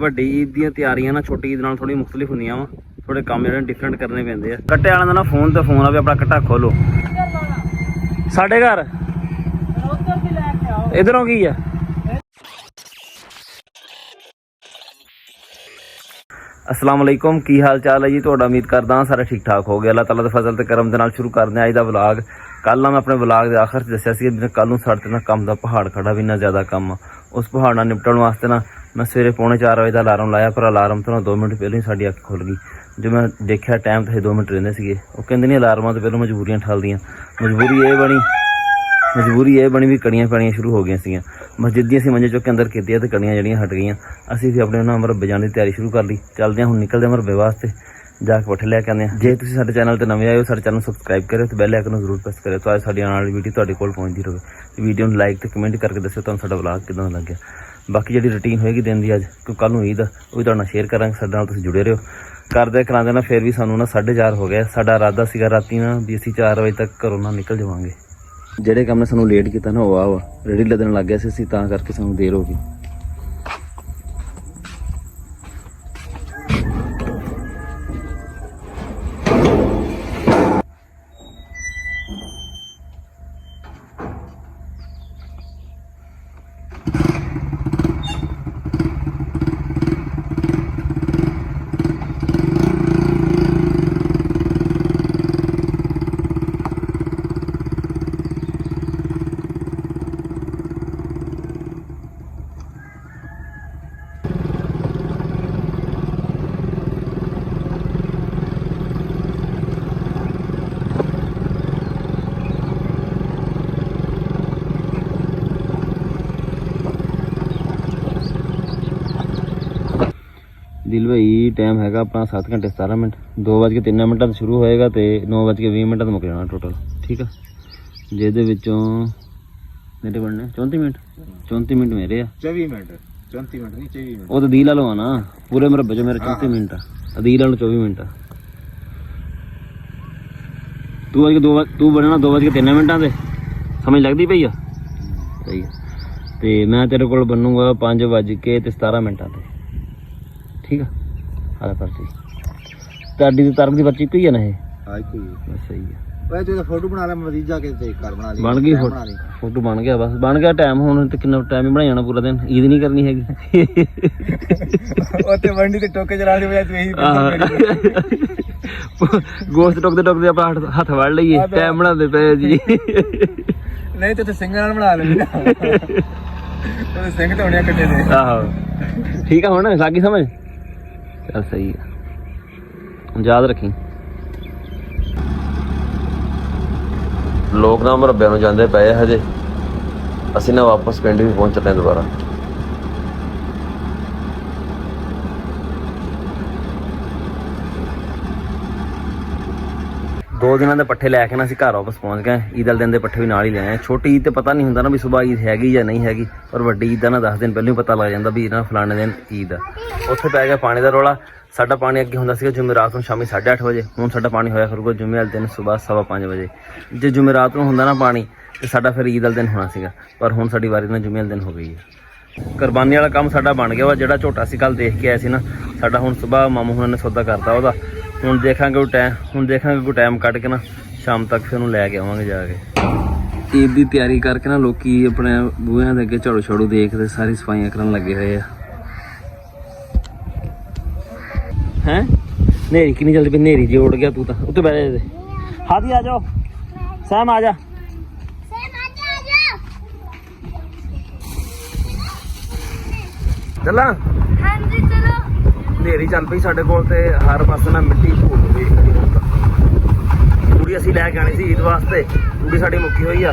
ਵੱਡੀ ਈਦ ਦੀਆਂ ਤਿਆਰੀਆਂ ਨਾ ਛੋਟੀ ਈਦ ਨਾਲ ਥੋੜੀ ਮੁਖਤਲਿਫ ਹੁੰਦੀਆਂ ਵਾ। ਥੋੜੇ ਕੰਮ ਜਿਹੜੇ ਡਿਫਰੈਂਟ ਕਰਨੇ ਪੈਂਦੇ ਆ। ਕੱਟੇ ਵਾਲਿਆਂ ਦਾ ਨਾ ਫੋਨ ਤੇ ਫੋਨ ਆ ਵੀ ਆਪਣਾ ਕੱਟਾ ਖੋਲੋ। ਸਾਡੇ ਘਰ ਇਧਰੋਂ ਕੀ ਆ? अस्सलाम वालेकुम, की हाल चाल है जी ਤੁਹਾਡਾ? उम्मीद करदा ਹਾਂ ਸਾਰੇ ठीक ठाक हो गए। अल्लाह ताला दे फजल ते करम दे नाल शुरू करदे हैं अज दा व्लॉग। कल मैं अपने व्लॉग के आखिर दस्सिया सी कि कल नूं साडे ते ना काम दा पहाड़ खड़ा भी इन्ना ज़्यादा काम उस पहाड़ नाल निपटण वास्ते ना मैं सवेरे 3:45 बजे का अलार्म लाया, पर अलार्म तो ना 2 मिनट पहले ही साडी अख खुल गई। जो मैं देखा टाइम तो 2 मिनट रहिंदे सीगे। वो कहंदे नहीं अलार्मां तो पहलों मजबूरियां ठलदियां। मजबूरी ये बनी भी कड़ियां पैणियां शुरू हो गई सी। मस्जिद दी असीं मंजे चुक के अंदर कीतियां ते कड़ियां जड़ियां हट गईयां। असीं भी अपने ना मरब्बे जाने की तैयारी शुरू कर ली। चलदे हुण निकलदे मरब्बे वास्ते, जाके पट्ठे लैके आने। जे तुसीं साडे चैनल ते नवें आए हो, साडे चैनल सब्सक्राइब करो ते बैल आइकन जरूर प्रेस करो तां साडी आने वाली वीडियो तुहाडे कोल पहुंचदी रहे। वीडियो नूं लाइक ते कमेंट करके दस्सो तुहानूं साडा व्लॉग किदां लग्गिया। बाकी जिहड़ी रूटीन होएगी दिन दी अज, क्योंकि कल नूं ईद आ, ओह भी तुहाडे नाल शेयर करांगे। साडे नाल तुसीं जुड़े रहियो। करदे करांदे ना फिर भी सानूं ना 4:30 हो गया। साडा इरादा सीगा राती ना भी असीं 4 बजे तक घरों ना निकल जावांगे। ਜਿਹੜੇ ਕੰਮ ਨੇ ਸਾਨੂੰ ਲੇਟ ਕੀਤਾ ਨਾ ਉਹ ਆ ਵਾ ਰੇੜੀ ਲੱਦਣ ਲੱਗ ਗਿਆ ਸੀ ਅਸੀਂ, ਤਾਂ ਕਰਕੇ ਸਾਨੂੰ ਦੇਰ ਹੋ ਗਈ। दिल भाई टाइम है अपना 7 घंटे 17 मिनट। 2:03 शुरू होएगा तो 9:20 मुक जाना टोटल। ठीक है, जिहदे विचों मेरे बनने 34 मिनट 34 मिनट मेरे आ 24 मिनट 34 मिनट नहीं 24 मिनट। वो तो दी ला लो ना पूरे मरबे चो मेरे 34 मिनट आ, दी ला लो 24 मिनट आ। तू बनना 2:03 मिनट समझ लगती पई आ सही है। तो मैं तेरे को बनूंगा 5:17 ठीक है। हाँ पर्ची ताड़ी तो तरक की पर्ची कोई है ना ये बस सही है। तो फोटो बना ले मजीद जाके चेक कर बना ली। बन गई फोटो बन गया, बस बन गया। टाइम हुण ते कितना टाइम ही बना जाना पूरा दिन। ईद नहीं करनी हैगी ओते वंडी ते टोके चला दे बजाय तू यही गोश्त टोकदे अपना हाथ वड़ लईए टाइम बनाते पे जी। नहीं तो सिंह नाल बना ले ना तो सिंह तो होने कट्टे ने। आहो ठीक है, हुण लागी समझ चल सही है। याद रखी लोग ना मरब्बे नूं जांदे पए हजे, असीं ना वापस पिंड भी पहुंच चले दोबारा। दो दिनों के पट्ठे लैके ना असीं घर वापस पहुँच गए। ईद वाले दिन के पट्ठे भी नाल ही ले आए। छोटी ईद तो पता नहीं होंदा ना भी सुबह ईद हैगी या नहीं हैगी, पर वड्डी ईद का ना 10 दिन पहले ही पता लग जाता भी ना फलाने दिन ईद आ। उत्थे पै गया पानी का रौला। साडा पानी अगे हुंदा सीगा जुमेरात नूं शामी 8:30 बजे, हुण साडा पानी होया करूगा जुमे वाले दिन सुबह 5:15 बजे। जे जुमेरात नूं हुंदा ना पानी तो साडा फिर ईद वाले दिन होना सीगा, पर हुण साडी वारी ना जुमे वाले दिन हो गई है। कुरबानी वाला काम साडा बन गया वा। जिहड़ा झोटा सी कल देख के आए सी ना, साडा हुण सुबह मामू हुणां ने सौदा करता ओहदा। हुण देखांगे कोई टाइम कढ के ना शाम तक फिर लैके आवांगे जाके। ईद की तैयारी करके ना लोकी अपने बूहियां दे अगे झाड़ू छाड़ू देखते सारी सफाइयां करन लगे हुए हैं। नेरी कितनी जल्दी नेरी जी उड़ गया तू तो उत्ते बैठ जा। हादी आ जाओ, सैम आ जा। चला नेरी चल पई साडे कोल ते हर पासे ना मिट्टी धूड़ होई खड़ी। हुण तूड़ी असीं लैके आनी सी ईद वास्ते, तूड़ी साडी मुक्की होई आ।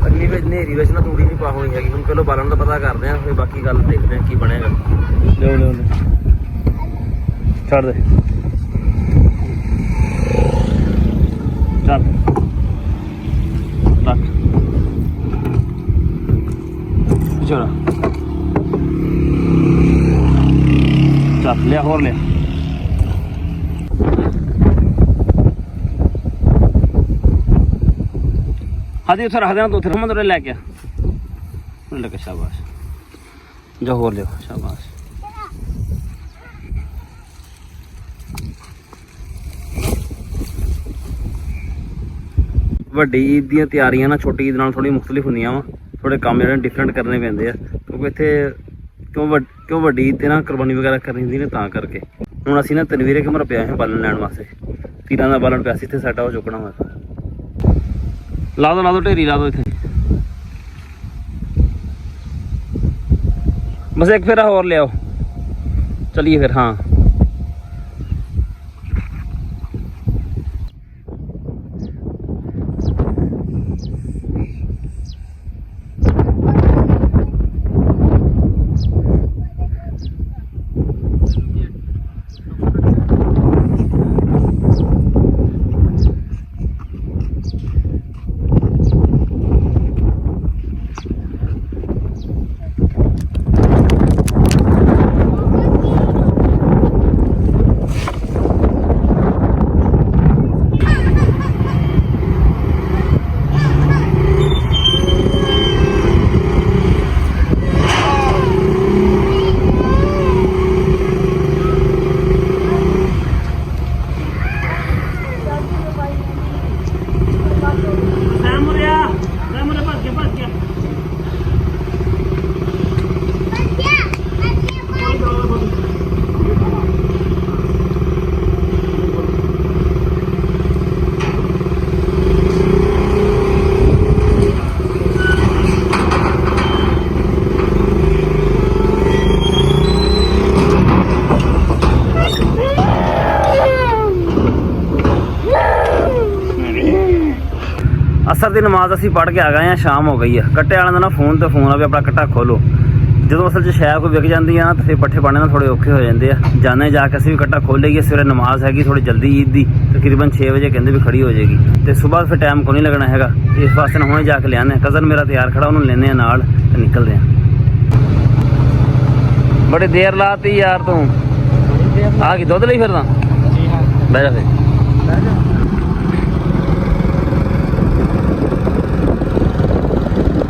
अगली विच नेरी विच ना तूड़ी नहीं पा होनी हैगी। हुण पहलो बालन दा पता करदे आ, फिर बाकी गल देखदे आ की बनेगा। ले छड़ दे चल रख छोरा चल लिया होर लिया। हाँ जी उत्थे रख देना, तो उत्थे रमन लैके आ। शाबाश जा होर लिया शाबाश। ਵੱਡੀ ਈਦ ਦੀਆਂ ਤਿਆਰੀਆਂ ਨਾ ਛੋਟੀ ਈਦ ਨਾਲ ਥੋੜੀ ਮੁਖਤਲਿਫ ਹੁੰਦੀਆਂ ਵਾ, ਥੋੜੇ ਕੰਮ ਜਿਹੜੇ ਡਿਫਰੈਂਟ ਕਰਨੇ ਪੈਂਦੇ ਆ, ਕਿਉਂਕਿ ਇੱਥੇ ਕਿਉਂ ਵੱਡੀ ਈਦ ਤੇ ਨਾ ਕੁਰਬਾਨੀ ਵਗੈਰਾ ਕਰਨੀ ਹੁੰਦੀ ਨੇ, ਤਾਂ ਕਰਕੇ ਹੁਣ ਅਸੀਂ ਨਾ ਤਨਵੀਰੇ ਕਮਰਾ ਪਿਆ ਹੈ ਬਾਲਣ ਲੈਣ ਵਾਸਤੇ, ਤੀਰਾਂ ਦਾ ਬਾਲਣ ਪਿਆ ਸੀ ਇੱਥੇ ਸਾਡਾ, ਉਹ ਚੁੱਕਣਾ ਵਾ। ਲਾ ਦੋ ਢੇਰੀ ਲਾ ਦੋ ਇੱਥੇ, ਬਸ ਇੱਕ ਫੇਰਾ ਹੋਰ ਲਿਆਓ, ਚਲਿਏ ਫਿਰ। ਹਾਂ ਅਸਰ ਦੀ ਨਮਾਜ਼ ਅਸੀਂ ਪੜ੍ਹ ਕੇ ਆ ਗਏ ਆ, ਸ਼ਾਮ ਹੋ ਗਈ ਆ। ਕੱਟੇ ਵਾਲਿਆਂ ਦਾ ਨਾ ਫੋਨ ਤੇ ਫੋਨ ਆ ਵੀ ਆਪਣਾ ਕੱਟਾ ਖੋਲੋ, ਜਦੋਂ ਅਸਲ 'ਚ ਸ਼ਾਇਦ ਕੋਈ ਵਿਕ ਜਾਂਦੀ ਆ ਨਾ ਤਾਂ ਫਿਰ ਪੱਠੇ ਪਾਣੇ ਨਾਲ ਥੋੜੇ ਔਖੇ ਹੋ ਜਾਂਦੇ ਆ। ਜਾਣੇ ਜਾ ਕੇ ਅਸੀਂ ਵੀ ਕੱਟਾ ਖੋਲ ਲਈਏ, ਸਵੇਰੇ ਨਮਾਜ਼ ਹੈਗੀ ਥੋੜੀ ਜਲਦੀ ਈਦ ਦੀ, ਤਕਰੀਬਨ 6 ਵਜੇ ਕਹਿੰਦੇ ਵੀ ਖੜੀ ਹੋ ਜਾਏਗੀ, ਤੇ ਸਵੇਰ ਫਿਰ ਟਾਈਮ ਕੋ ਨਹੀਂ ਲੱਗਣਾ ਹੈਗਾ, ਇਸ ਵਾਸਤੇ ਨਾ ਹੁਣੇ ਜਾ ਕੇ ਲਿਆਉਂਦੇ। ਕਜ਼ਨ ਮੇਰਾ ਤਿਆਰ ਖੜਾ, ਉਹਨੂੰ ਲੈਂਦੇ ਆ ਨਾਲ ਤੇ ਨਿਕਲਦੇ ਆ। ਬੜੀ ਦੇਰ ਲਾਤੀ ਯਾਰ ਤੂੰ, ਆ ਕੀ ਦੁੱਧ ਲਈ ਫਿਰਦਾ? ਬਹਿ ਜਾ ਫਿਰ,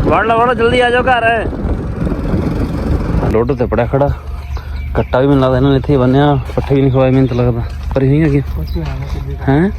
ਵੜ ਲਓ ਜਲਦੀ ਆ ਜਾਓ ਘਰ। ਲੋਡ ਤੇ ਪੜਿਆ ਖੜਾ, ਕੱਟਾ ਵੀ ਮੈਨੂੰ ਲੱਗਦਾ ਇਹਨਾਂ ਨੇ ਇੱਥੇ ਬੰਨਿਆ, ਪੱਠੇ ਵੀ ਨਹੀਂ ਖਵਾਏ ਮੈਨੂੰ ਤਾਂ ਲੱਗਦਾ, ਪਰ ਨਹੀਂ ਹੈਗੀ ਹੈਂ।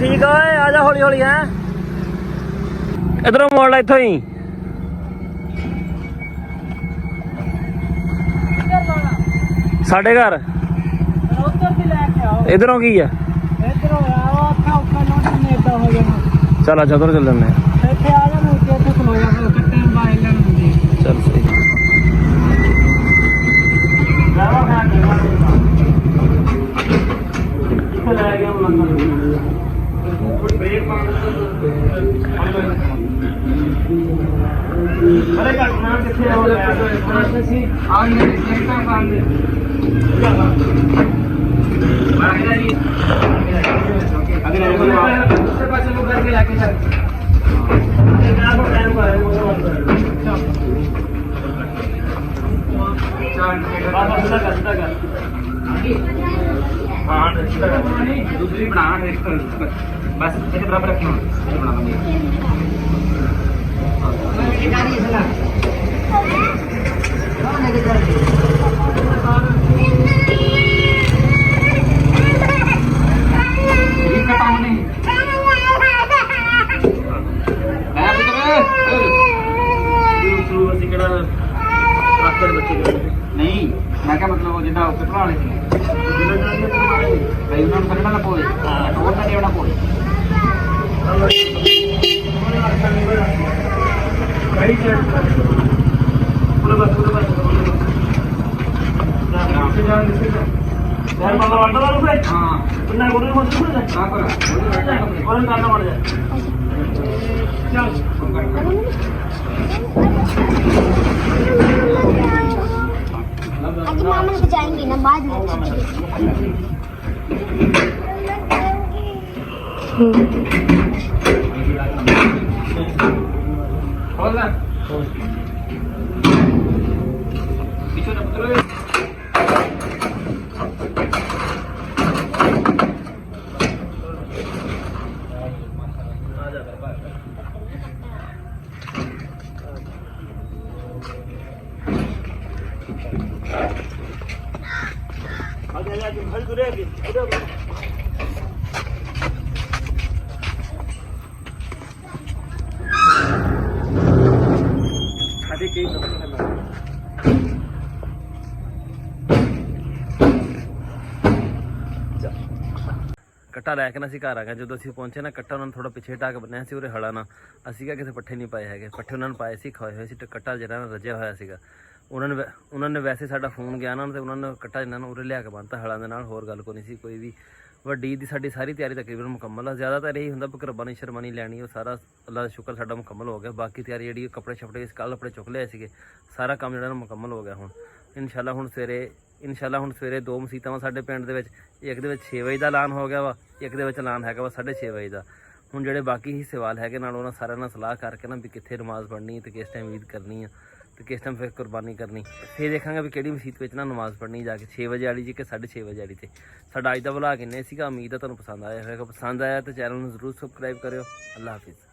ਠੀਕ ਆ ਓਏ, ਆ ਜਾ ਹੌਲੀ ਹੌਲੀ। ਹੈ ਇਧਰੋਂ ਮੋੜ ਲੈ, ਇੱਥੋਂ ਹੀ ਸਾਡੇ ਘਰ। ਇਧਰੋਂ ਕੀ ਆ? ਚੱਲ ਅੱਛਾ ਉਧਰ ਚੱਲ ਜਾਂਦੇ ਆ। ਚੱਲ ਸਹੀ। दूसरी बनाना बस ऐसे बराबर रखना नहीं मैं क्या मतलब जिदा पढ़ा ले भाई उन्होंने करना ना पोए और ना देना पोए पूरा बस यार मतलब वाटर वाला पे हां इतना गोरे मत कर हां करा और करना पड़ जाए चल आज मामा के जाएंगे ना बाद में। खोल ना ਕੱਟਾ ਲੈ ਕੇ ਨਾ ਅਸੀਂ ਘਰ ਆ ਗਏ। ਜਦੋਂ ਅਸੀਂ ਪਹੁੰਚੇ ਨਾ ਕੱਟਾ ਉਹਨਾਂ ਨੇ ਥੋੜਾ ਪਿੱਛੇ ਢਾਕ ਬੰਨਿਆ ਸੀ ਉਰੇ ਹਲਾ ਨਾ। ਅਸੀਂ ਕਿਹਾ ਕਿਸੇ ਪੱਠੇ ਨਹੀਂ ਪਾਏ ਹੈਗੇ, ਪੱਠੇ ਉਹਨਾਂ ਨੇ ਪਾਏ ਸੀ, ਖਾਏ ਹੋਏ ਸੀ ਤੇ ਕੱਟਾ ਜਿਹੜਾ ਨਾ ਰੱਜਿਆ ਹੋਇਆ ਸੀਗਾ। ਉਹਨਾਂ ਨੇ ਵੈਸੇ ਸਾਡਾ ਫੋਨ ਗਿਆ ਨਾ ਤੇ ਉਹਨਾਂ ਨੇ ਕੱਟਾ ਇਹਨਾਂ ਨੂੰ ਉਰੇ ਲਿਆ ਕੇ ਬੰਨਤਾ ਹਲਾਂ ਦੇ ਨਾਲ। ਹੋਰ ਗੱਲ ਕੋਈ ਨਹੀਂ ਸੀ ਕੋਈ ਵੀ। ਵੱਡੀ ਦੀ ਸਾਡੀ ਸਾਰੀ ਤਿਆਰੀ ਤਕਰੀਬਨ ਮੁਕੰਮਲ ਆ। ਜ਼ਿਆਦਾਤਰ ਇਹੀ ਹੁੰਦਾ ਵੀ ਕੁਰਬਾਨੀ ਸ਼ਰਮਾਨੀ ਲੈਣੀ, ਉਹ ਸਾਰਾ ਅੱਲਾ ਦਾ ਸ਼ੁਕਰ ਸਾਡਾ ਮੁਕੰਮਲ ਹੋ ਗਿਆ। ਬਾਕੀ ਤਿਆਰੀ ਜਿਹੜੀ ਕੱਪੜੇ ਛਪੜੇ ਕੱਲ੍ਹ ਆਪਣੇ ਚੁੱਕ ਲਿਆਏ ਸੀਗੇ, ਸਾਰਾ ਕੰਮ ਜਿਹੜਾ ਨਾ ਮੁਕੰਮਲ ਹੋ ਗਿਆ। ਹੁਣ ਇਨਸ਼ਾਅੱਲਾ ਹੁਣ ਸਵੇਰੇ 2 ਮਸੀਤਾਂ ਵਾ ਸਾਡੇ ਪਿੰਡ ਦੇ ਵਿੱਚ। ਇੱਕ ਦੇ ਵਿੱਚ 6 ਵਜੇ ਦਾ ਐਲਾਨ ਹੋ ਗਿਆ ਵਾ, ਇੱਕ ਦੇ ਵਿੱਚ ਐਲਾਨ ਹੈਗਾ ਵਾ 6:30 ਵਜੇ ਦਾ। ਹੁਣ ਜਿਹੜੇ ਬਾਕੀ ਹੀ ਸਵਾਲ ਹੈਗੇ ਨਾਲ ਉਹਨਾਂ ਸਾਰਿਆਂ ਨਾਲ ਸਲਾਹ ਕਰਕੇ ਨਾ ਵੀ ਕਿੱਥੇ ਨਮਾਜ਼ ਪੜ੍ਹਨੀ ਤੇ ਕਿਸ ਟਾਈਮ ਈਦ ਕਰਨੀ ਆ ਤੇ ਕਿਸ ਟਾਈਮ ਫਿਰ ਕੁਰਬਾਨੀ ਕਰਨੀ। ਫਿਰ ਦੇਖਾਂਗੇ ਵੀ ਕਿਹੜੀ ਮਸੀਤ ਵਿੱਚ ਨਾ ਨਮਾਜ਼ ਪੜ੍ਹਨੀ ਜਾ ਕੇ, 6 ਵਜੇ ਵਾਲੀ ਜੀ ਕਿ 6:30 ਵਜੇ ਵਾਲੀ ਤੇ। ਸਾਡਾ ਅੱਜ ਦਾ ਵਲੌਗ ਇੰਨੇ ਸੀਗਾ। ਉਮੀਦ ਆ ਤੁਹਾਨੂੰ ਪਸੰਦ ਆਇਆ ਹੋਵੇਗਾ। ਪਸੰਦ ਆਇਆ ਤਾਂ ਚੈਨਲ ਨੂੰ ਜ਼ਰੂਰ ਸਬਸਕ੍ਰਾਈਬ ਕਰਿਓ। ਅੱਲਾ ਹਾਫਿਜ਼।